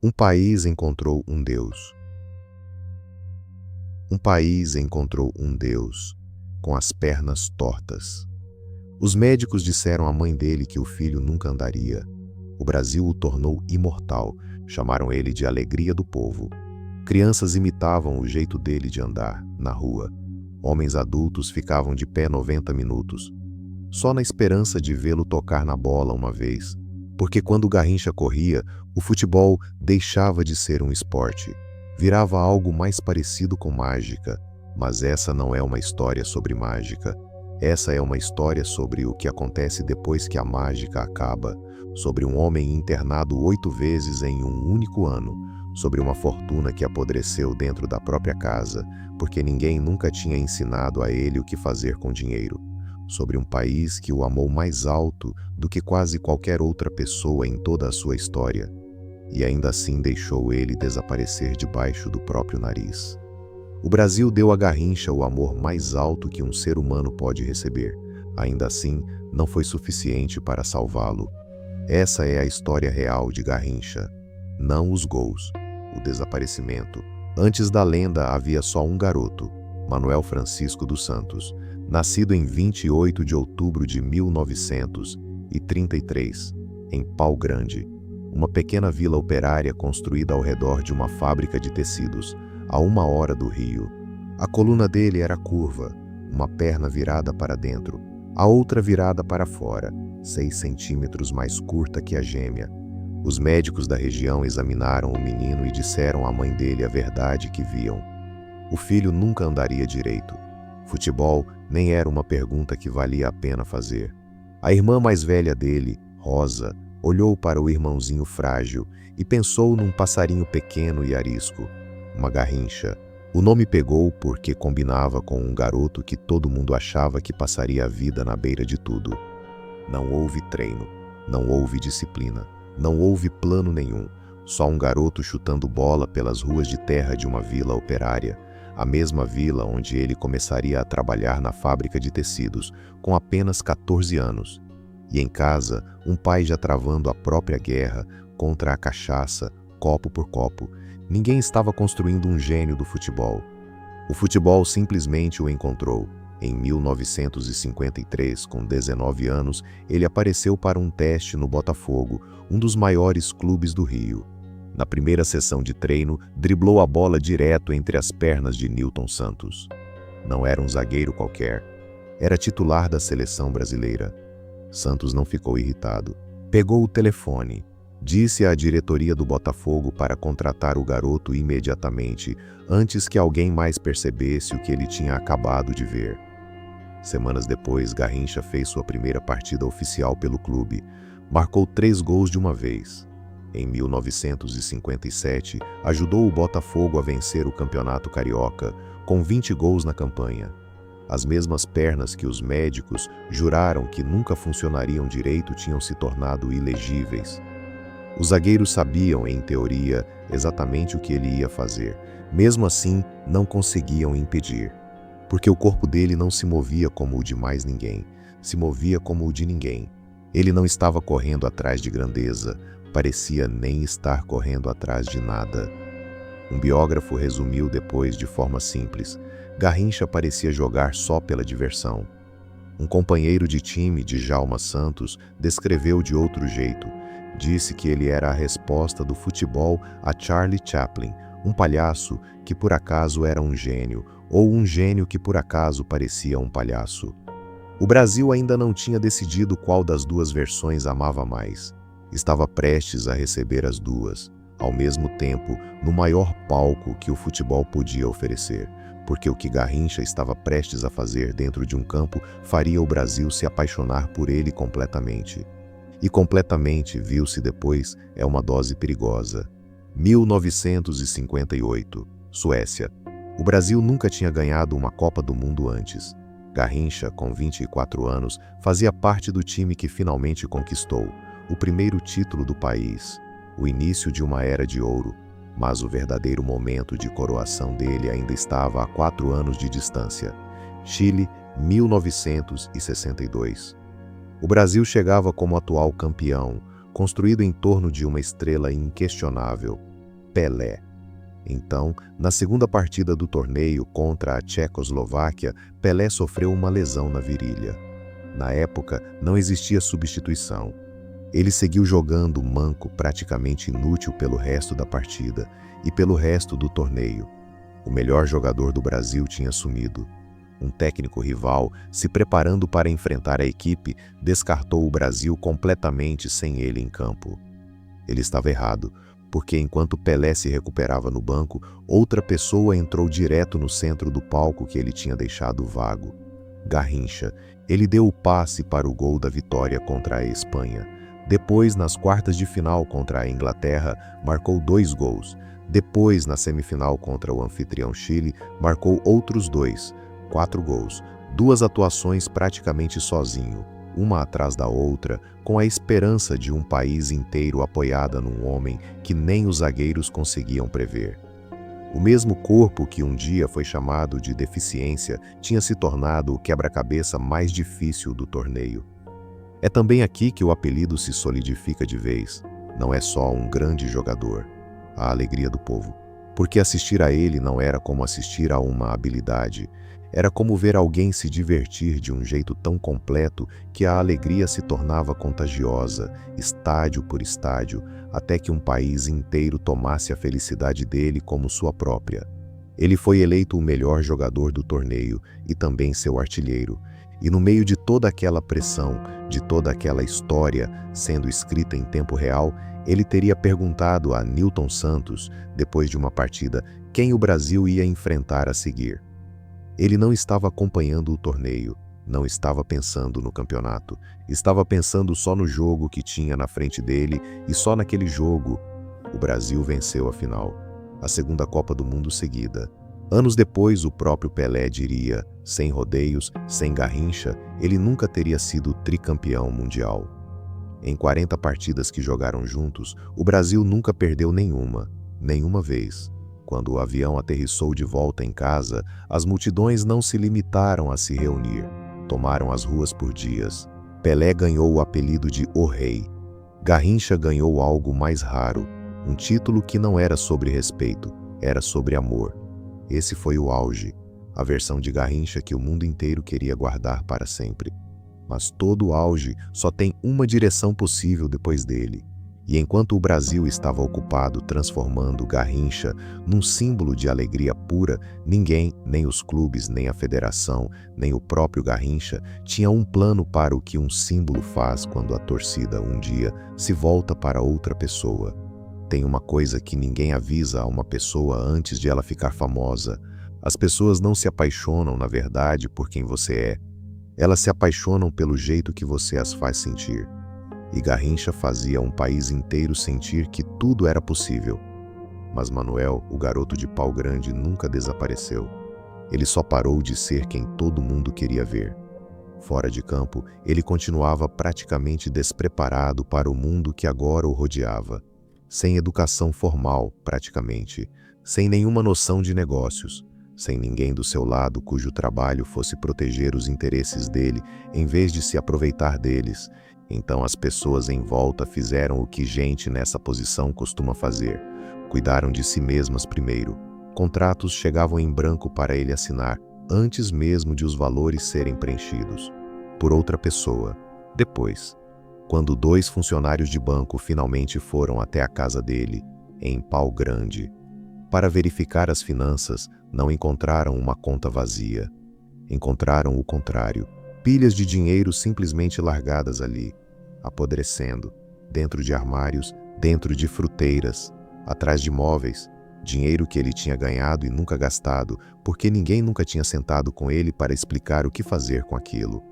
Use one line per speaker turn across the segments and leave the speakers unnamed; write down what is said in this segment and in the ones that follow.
Um país encontrou um Deus. Um país encontrou um Deus, com as pernas tortas. Os médicos disseram à mãe dele que o filho nunca andaria. O Brasil o tornou imortal, chamaram ele de alegria do povo. Crianças imitavam o jeito dele de andar, na rua. Homens adultos ficavam de pé 90 minutos, só na esperança de vê-lo tocar na bola uma vez. Porque quando Garrincha corria, o futebol deixava de ser um esporte, virava algo mais parecido com mágica. Mas essa não é uma história sobre mágica. Essa é uma história sobre o que acontece depois que a mágica acaba, sobre um homem internado 8 vezes em um único ano, sobre uma fortuna que apodreceu dentro da própria casa, porque ninguém nunca tinha ensinado a ele o que fazer com dinheiro, sobre um país que o amou mais alto do que quase qualquer outra pessoa em toda a sua história, e ainda assim deixou ele desaparecer debaixo do próprio nariz. O Brasil deu a Garrincha o amor mais alto que um ser humano pode receber. Ainda assim, não foi suficiente para salvá-lo. Essa é a história real de Garrincha. Não os gols, o desaparecimento. Antes da lenda havia só um garoto, Manuel Francisco dos Santos, nascido em 28 de outubro de 1933, em Pau Grande, uma pequena vila operária construída ao redor de uma fábrica de tecidos, a 1 hora do rio. A coluna dele era curva, uma perna virada para dentro, a outra virada para fora, 6 centímetros mais curta que a gêmea. Os médicos da região examinaram o menino e disseram à mãe dele a verdade que viam. O filho nunca andaria direito. Futebol nem era uma pergunta que valia a pena fazer. A irmã mais velha dele, Rosa, olhou para o irmãozinho frágil e pensou num passarinho pequeno e arisco, uma Garrincha. O nome pegou porque combinava com um garoto que todo mundo achava que passaria a vida na beira de tudo. Não houve treino, não houve disciplina, não houve plano nenhum, só um garoto chutando bola pelas ruas de terra de uma vila operária, a mesma vila onde ele começaria a trabalhar na fábrica de tecidos, com apenas 14 anos. E em casa, um pai já travando a própria guerra contra a cachaça, copo por copo. Ninguém estava construindo um gênio do futebol. O futebol simplesmente o encontrou. Em 1953, com 19 anos, ele apareceu para um teste no Botafogo, um dos maiores clubes do Rio. Na primeira sessão de treino, driblou a bola direto entre as pernas de Nilton Santos. Não era um zagueiro qualquer. Era titular da seleção brasileira. Santos não ficou irritado. Pegou o telefone. Disse à diretoria do Botafogo para contratar o garoto imediatamente, antes que alguém mais percebesse o que ele tinha acabado de ver. Semanas depois, Garrincha fez sua primeira partida oficial pelo clube. Marcou 3 gols de uma vez. Em 1957, ajudou o Botafogo a vencer o Campeonato Carioca, com 20 gols na campanha. As mesmas pernas que os médicos juraram que nunca funcionariam direito tinham se tornado ilegíveis. Os zagueiros sabiam, em teoria, exatamente o que ele ia fazer. Mesmo assim, não conseguiam impedir. Porque o corpo dele não se movia como o de mais ninguém, se movia como o de ninguém. Ele não estava correndo atrás de grandeza, parecia nem estar correndo atrás de nada. Um biógrafo resumiu depois de forma simples: Garrincha parecia jogar só pela diversão. Um companheiro de time, Djalma Santos, descreveu de outro jeito. Disse que ele era a resposta do futebol a Charlie Chaplin, um palhaço que por acaso era um gênio, ou um gênio que por acaso parecia um palhaço. O Brasil ainda não tinha decidido qual das duas versões amava mais. Estava prestes a receber as duas, ao mesmo tempo, no maior palco que o futebol podia oferecer, porque o que Garrincha estava prestes a fazer dentro de um campo faria o Brasil se apaixonar por ele completamente. E completamente, viu-se depois, é uma dose perigosa. 1958, Suécia. O Brasil nunca tinha ganhado uma Copa do Mundo antes. Garrincha, com 24 anos, fazia parte do time que finalmente conquistou o primeiro título do país, o início de uma era de ouro, mas o verdadeiro momento de coroação dele ainda estava a 4 anos de distância. Chile, 1962. O Brasil chegava como atual campeão, construído em torno de uma estrela inquestionável, Pelé. Então, na segunda partida do torneio contra a Tchecoslováquia, Pelé sofreu uma lesão na virilha. Na época, não existia substituição. Ele seguiu jogando manco, praticamente inútil pelo resto da partida e pelo resto do torneio. O melhor jogador do Brasil tinha sumido. Um técnico rival, se preparando para enfrentar a equipe, descartou o Brasil completamente sem ele em campo. Ele estava errado, porque enquanto Pelé se recuperava no banco, outra pessoa entrou direto no centro do palco que ele tinha deixado vago. Garrincha. Ele deu o passe para o gol da vitória contra a Espanha. Depois, nas quartas de final contra a Inglaterra, marcou 2 gols. Depois, na semifinal contra o anfitrião Chile, marcou outros 2, 4 gols. 2 atuações praticamente sozinho, uma atrás da outra, com a esperança de um país inteiro apoiada num homem que nem os zagueiros conseguiam prever. O mesmo corpo que um dia foi chamado de deficiência tinha se tornado o quebra-cabeça mais difícil do torneio. É também aqui que o apelido se solidifica de vez. Não é só um grande jogador, a alegria do povo. Porque assistir a ele não era como assistir a uma habilidade. Era como ver alguém se divertir de um jeito tão completo que a alegria se tornava contagiosa, estádio por estádio, até que um país inteiro tomasse a felicidade dele como sua própria. Ele foi eleito o melhor jogador do torneio e também seu artilheiro. E no meio de toda aquela pressão, de toda aquela história sendo escrita em tempo real, ele teria perguntado a Nilton Santos, depois de uma partida, quem o Brasil ia enfrentar a seguir. Ele não estava acompanhando o torneio, não estava pensando no campeonato, estava pensando só no jogo que tinha na frente dele e só naquele jogo. O Brasil venceu a final, a segunda Copa do Mundo seguida. Anos depois, o próprio Pelé diria, sem rodeios, sem Garrincha, ele nunca teria sido tricampeão mundial. Em 40 partidas que jogaram juntos, o Brasil nunca perdeu nenhuma vez. Quando o avião aterrissou de volta em casa, as multidões não se limitaram a se reunir. Tomaram as ruas por dias. Pelé ganhou o apelido de O Rei. Garrincha ganhou algo mais raro, um título que não era sobre respeito, era sobre amor. Esse foi o auge, a versão de Garrincha que o mundo inteiro queria guardar para sempre. Mas todo auge só tem uma direção possível depois dele. E enquanto o Brasil estava ocupado transformando Garrincha num símbolo de alegria pura, ninguém, nem os clubes, nem a federação, nem o próprio Garrincha, tinha um plano para o que um símbolo faz quando a torcida um dia se volta para outra pessoa. Tem uma coisa que ninguém avisa a uma pessoa antes de ela ficar famosa. As pessoas não se apaixonam, na verdade, por quem você é. Elas se apaixonam pelo jeito que você as faz sentir. E Garrincha fazia um país inteiro sentir que tudo era possível. Mas Manuel, o garoto de pau grande, nunca desapareceu. Ele só parou de ser quem todo mundo queria ver. Fora de campo, ele continuava praticamente despreparado para o mundo que agora o rodeava. Sem educação formal, praticamente. Sem nenhuma noção de negócios. Sem ninguém do seu lado cujo trabalho fosse proteger os interesses dele em vez de se aproveitar deles. Então as pessoas em volta fizeram o que gente nessa posição costuma fazer. Cuidaram de si mesmas primeiro. Contratos chegavam em branco para ele assinar, antes mesmo de os valores serem preenchidos. Por outra pessoa. Depois, quando 2 funcionários de banco finalmente foram até a casa dele, em Pau Grande, para verificar as finanças, não encontraram uma conta vazia. Encontraram o contrário. Pilhas de dinheiro simplesmente largadas ali, apodrecendo, dentro de armários, dentro de fruteiras, atrás de móveis, dinheiro que ele tinha ganhado e nunca gastado, porque ninguém nunca tinha sentado com ele para explicar o que fazer com aquilo.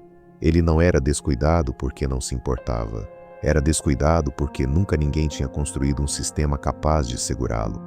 Ele não era descuidado porque não se importava. Era descuidado porque nunca ninguém tinha construído um sistema capaz de segurá-lo.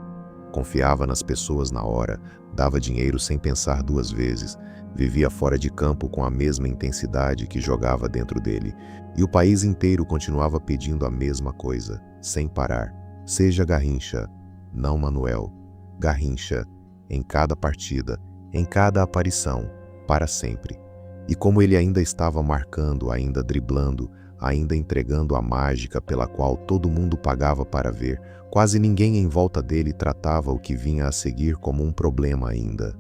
Confiava nas pessoas na hora, dava dinheiro sem pensar 2 vezes, vivia fora de campo com a mesma intensidade que jogava dentro dele, e o país inteiro continuava pedindo a mesma coisa, sem parar. Seja Garrincha, não Manuel. Garrincha, em cada partida, em cada aparição, para sempre. E como ele ainda estava marcando, ainda driblando, ainda entregando a mágica pela qual todo mundo pagava para ver. Quase ninguém em volta dele tratava o que vinha a seguir como um problema ainda.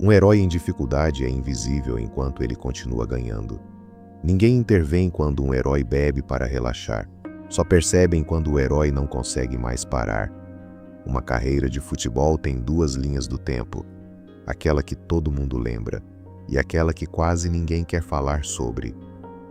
Um herói em dificuldade é invisível enquanto ele continua ganhando. Ninguém intervém quando um herói bebe para relaxar. Só percebem quando o herói não consegue mais parar. Uma carreira de futebol tem duas linhas do tempo: aquela que todo mundo lembra e aquela que quase ninguém quer falar sobre.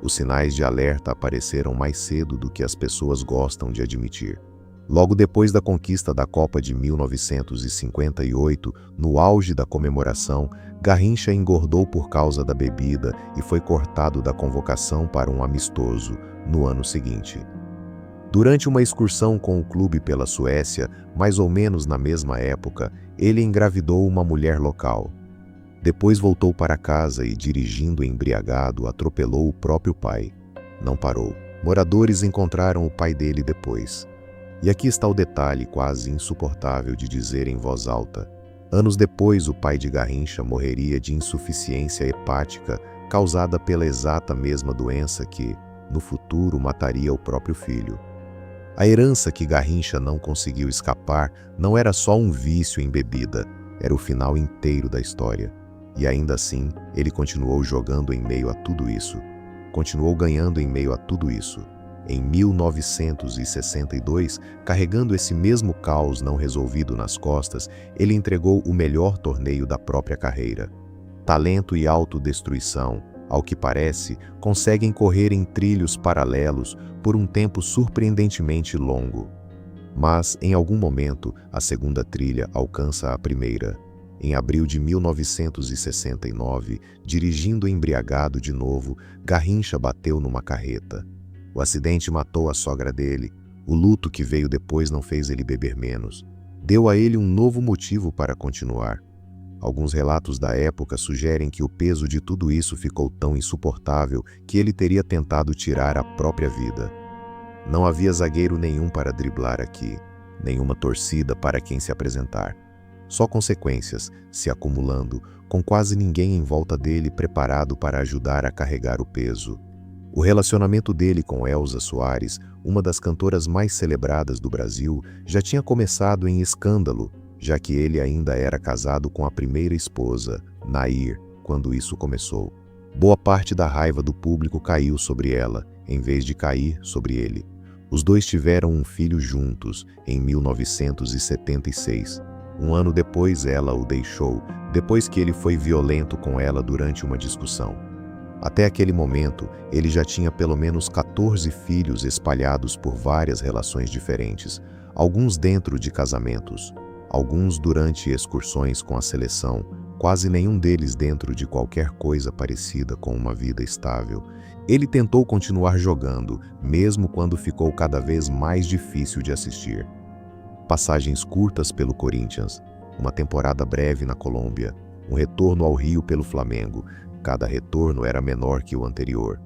Os sinais de alerta apareceram mais cedo do que as pessoas gostam de admitir. Logo depois da conquista da Copa de 1958, no auge da comemoração, Garrincha engordou por causa da bebida e foi cortado da convocação para um amistoso no ano seguinte. Durante uma excursão com o clube pela Suécia, mais ou menos na mesma época, ele engravidou uma mulher local. Depois voltou para casa e, dirigindo embriagado, atropelou o próprio pai. Não parou. Moradores encontraram o pai dele depois. E aqui está o detalhe quase insuportável de dizer em voz alta. Anos depois, o pai de Garrincha morreria de insuficiência hepática causada pela exata mesma doença que, no futuro, mataria o próprio filho. A herança que Garrincha não conseguiu escapar não era só um vício em bebida, era o final inteiro da história. E ainda assim, ele continuou jogando em meio a tudo isso. Continuou ganhando em meio a tudo isso. Em 1962, carregando esse mesmo caos não resolvido nas costas, ele entregou o melhor torneio da própria carreira. Talento e autodestruição, ao que parece, conseguem correr em trilhos paralelos por um tempo surpreendentemente longo. Mas, em algum momento, a segunda trilha alcança a primeira. Em abril de 1969, dirigindo embriagado de novo, Garrincha bateu numa carreta. O acidente matou a sogra dele. O luto que veio depois não fez ele beber menos. Deu a ele um novo motivo para continuar. Alguns relatos da época sugerem que o peso de tudo isso ficou tão insuportável que ele teria tentado tirar a própria vida. Não havia zagueiro nenhum para driblar aqui, nenhuma torcida para quem se apresentar. Só consequências, se acumulando, com quase ninguém em volta dele preparado para ajudar a carregar o peso. O relacionamento dele com Elza Soares, uma das cantoras mais celebradas do Brasil, já tinha começado em escândalo, já que ele ainda era casado com a primeira esposa, Nair, quando isso começou. Boa parte da raiva do público caiu sobre ela, em vez de cair sobre ele. Os dois tiveram um filho juntos, em 1976. Um ano depois, ela o deixou, depois que ele foi violento com ela durante uma discussão. Até aquele momento, ele já tinha pelo menos 14 filhos espalhados por várias relações diferentes, alguns dentro de casamentos, alguns durante excursões com a seleção, quase nenhum deles dentro de qualquer coisa parecida com uma vida estável. Ele tentou continuar jogando, mesmo quando ficou cada vez mais difícil de assistir. Passagens curtas pelo Corinthians, uma temporada breve na Colômbia, um retorno ao Rio pelo Flamengo. Cada retorno era menor que o anterior.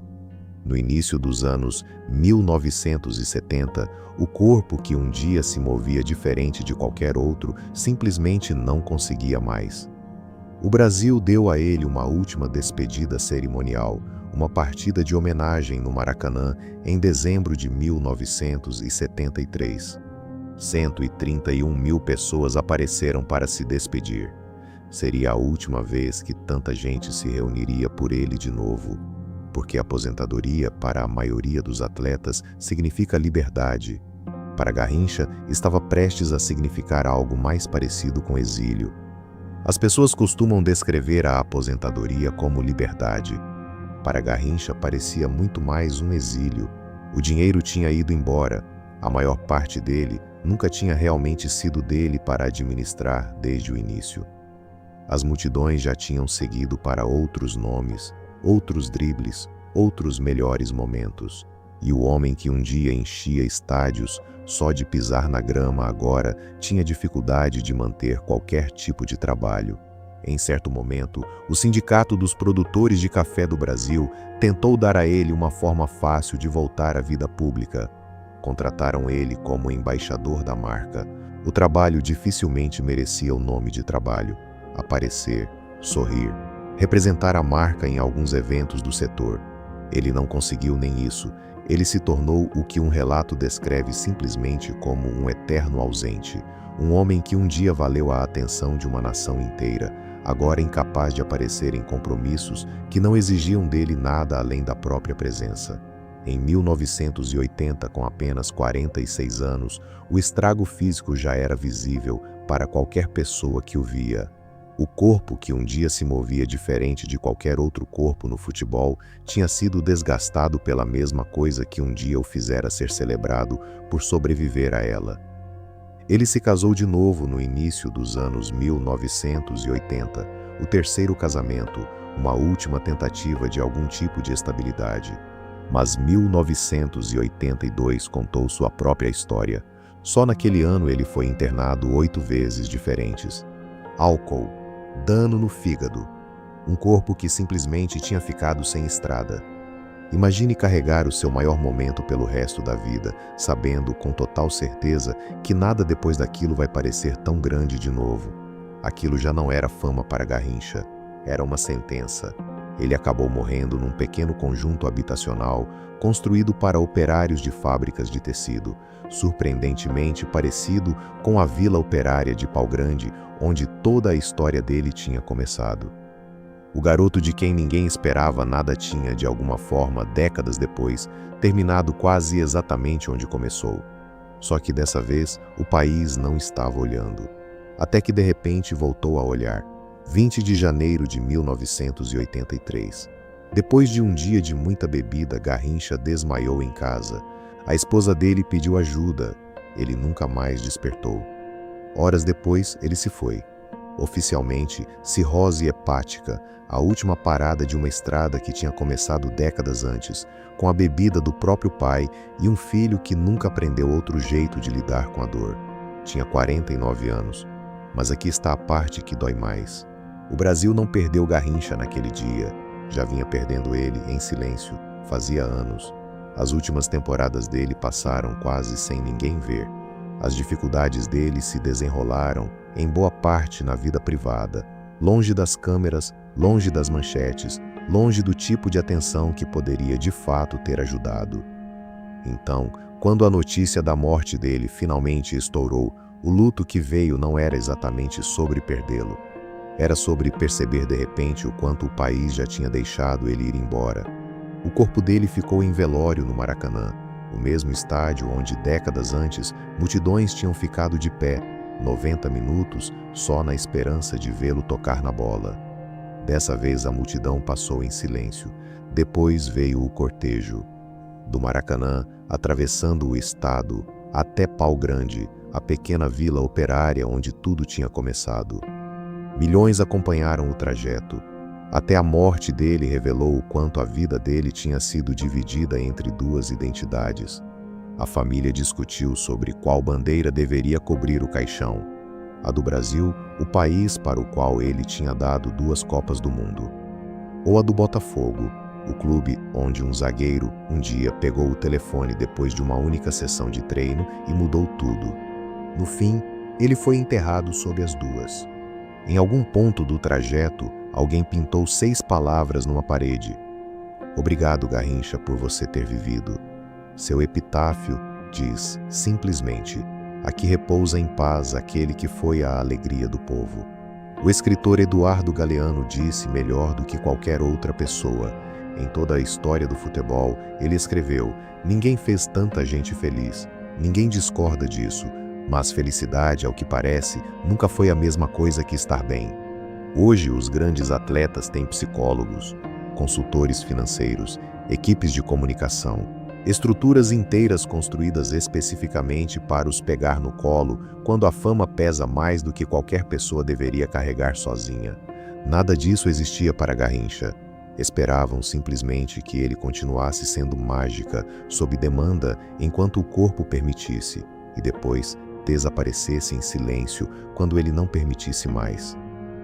No início dos anos 1970, o corpo que um dia se movia diferente de qualquer outro simplesmente não conseguia mais. O Brasil deu a ele uma última despedida cerimonial, uma partida de homenagem no Maracanã em dezembro de 1973. 131 mil pessoas apareceram para se despedir. Seria a última vez que tanta gente se reuniria por ele de novo, porque a aposentadoria, para a maioria dos atletas, significa liberdade. Para Garrincha, estava prestes a significar algo mais parecido com exílio. As pessoas costumam descrever a aposentadoria como liberdade. Para Garrincha, parecia muito mais um exílio. O dinheiro tinha ido embora. A maior parte dele nunca tinha realmente sido dele para administrar desde o início. As multidões já tinham seguido para outros nomes, outros dribles, outros melhores momentos. E o homem que um dia enchia estádios só de pisar na grama agora tinha dificuldade de manter qualquer tipo de trabalho. Em certo momento, o Sindicato dos Produtores de Café do Brasil tentou dar a ele uma forma fácil de voltar à vida pública. Contrataram ele como embaixador da marca. O trabalho dificilmente merecia o nome de trabalho. Aparecer, sorrir, representar a marca em alguns eventos do setor. Ele não conseguiu nem isso, Ele se tornou o que um relato descreve simplesmente como um eterno ausente, um homem que um dia valeu a atenção de uma nação inteira, agora incapaz de aparecer em compromissos que não exigiam dele nada além da própria presença. Em 1980, com apenas 46 anos, o estrago físico já era visível para qualquer pessoa que o via. O corpo, que um dia se movia diferente de qualquer outro corpo no futebol, tinha sido desgastado pela mesma coisa que um dia o fizera ser celebrado por sobreviver a ela. Ele se casou de novo no início dos anos 1980, o terceiro casamento, uma última tentativa de algum tipo de estabilidade. Mas 1982 contou sua própria história. Só naquele ano ele foi internado 8 vezes diferentes. Álcool, dano no fígado, um corpo que simplesmente tinha ficado sem estrada. Imagine carregar o seu maior momento pelo resto da vida, sabendo com total certeza que nada depois daquilo vai parecer tão grande de novo. Aquilo já não era fama para Garrincha, era uma sentença. Ele acabou morrendo num pequeno conjunto habitacional construído para operários de fábricas de tecido, surpreendentemente parecido com a Vila Operária de Pau Grande, onde toda a história dele tinha começado. O garoto de quem ninguém esperava nada tinha, de alguma forma, décadas depois, terminado quase exatamente onde começou. Só que dessa vez, o país não estava olhando. Até que de repente voltou a olhar. 20 de janeiro de 1983. Depois de um dia de muita bebida, Garrincha desmaiou em casa. A esposa dele pediu ajuda. Ele nunca mais despertou. Horas depois, ele se foi. Oficialmente, cirrose hepática, a última parada de uma estrada que tinha começado décadas antes, com a bebida do próprio pai e um filho que nunca aprendeu outro jeito de lidar com a dor. Tinha 49 anos. Mas aqui está a parte que dói mais. O Brasil não perdeu Garrincha naquele dia. Já vinha perdendo ele em silêncio, fazia anos. As últimas temporadas dele passaram quase sem ninguém ver. As dificuldades dele se desenrolaram, em boa parte, na vida privada, longe das câmeras, longe das manchetes, longe do tipo de atenção que poderia de fato ter ajudado. Então, quando a notícia da morte dele finalmente estourou, o luto que veio não era exatamente sobre perdê-lo. Era sobre perceber de repente o quanto o país já tinha deixado ele ir embora. O corpo dele ficou em velório no Maracanã, o mesmo estádio onde décadas antes multidões tinham ficado de pé, 90 minutos, só na esperança de vê-lo tocar na bola. Dessa vez a multidão passou em silêncio. Depois veio o cortejo. Do Maracanã, atravessando o estado, até Pau Grande, a pequena vila operária onde tudo tinha começado. Milhões acompanharam o trajeto. Até a morte dele revelou o quanto a vida dele tinha sido dividida entre duas identidades. A família discutiu sobre qual bandeira deveria cobrir o caixão. A do Brasil, o país para o qual ele tinha dado 2 Copas do Mundo. Ou a do Botafogo, o clube onde um zagueiro um dia pegou o telefone depois de uma única sessão de treino e mudou tudo. No fim, ele foi enterrado sob as duas. Em algum ponto do trajeto, alguém pintou 6 palavras numa parede. Obrigado, Garrincha, por você ter vivido. Seu epitáfio diz, simplesmente, aqui repousa em paz aquele que foi a alegria do povo. O escritor Eduardo Galeano disse melhor do que qualquer outra pessoa. Em toda a história do futebol, ele escreveu, ninguém fez tanta gente feliz. Ninguém discorda disso. Mas felicidade, ao que parece, nunca foi a mesma coisa que estar bem. Hoje, os grandes atletas têm psicólogos, consultores financeiros, equipes de comunicação, estruturas inteiras construídas especificamente para os pegar no colo quando a fama pesa mais do que qualquer pessoa deveria carregar sozinha. Nada disso existia para Garrincha. Esperavam simplesmente que ele continuasse sendo mágica, sob demanda, enquanto o corpo permitisse, e depois desaparecesse em silêncio quando ele não permitisse mais.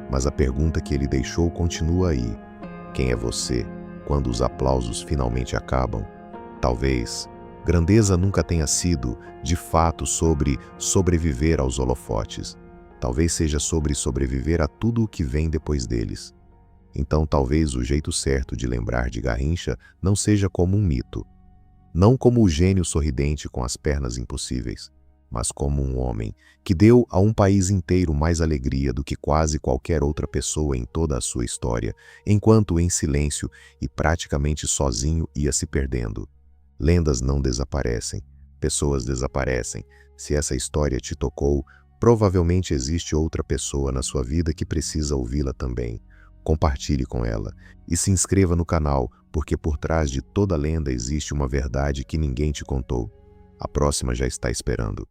Mas a pergunta que ele deixou continua aí. Quem é você quando os aplausos finalmente acabam? Talvez grandeza nunca tenha sido, de fato, sobre sobreviver aos holofotes. Talvez seja sobre sobreviver a tudo o que vem depois deles. Então talvez o jeito certo de lembrar de Garrincha não seja como um mito, não como o gênio sorridente com as pernas impossíveis, mas como um homem que deu a um país inteiro mais alegria do que quase qualquer outra pessoa em toda a sua história, enquanto em silêncio e praticamente sozinho ia se perdendo. Lendas não desaparecem, pessoas desaparecem. Se essa história te tocou, provavelmente existe outra pessoa na sua vida que precisa ouvi-la também. Compartilhe com ela e se inscreva no canal, porque por trás de toda lenda existe uma verdade que ninguém te contou. A próxima já está esperando.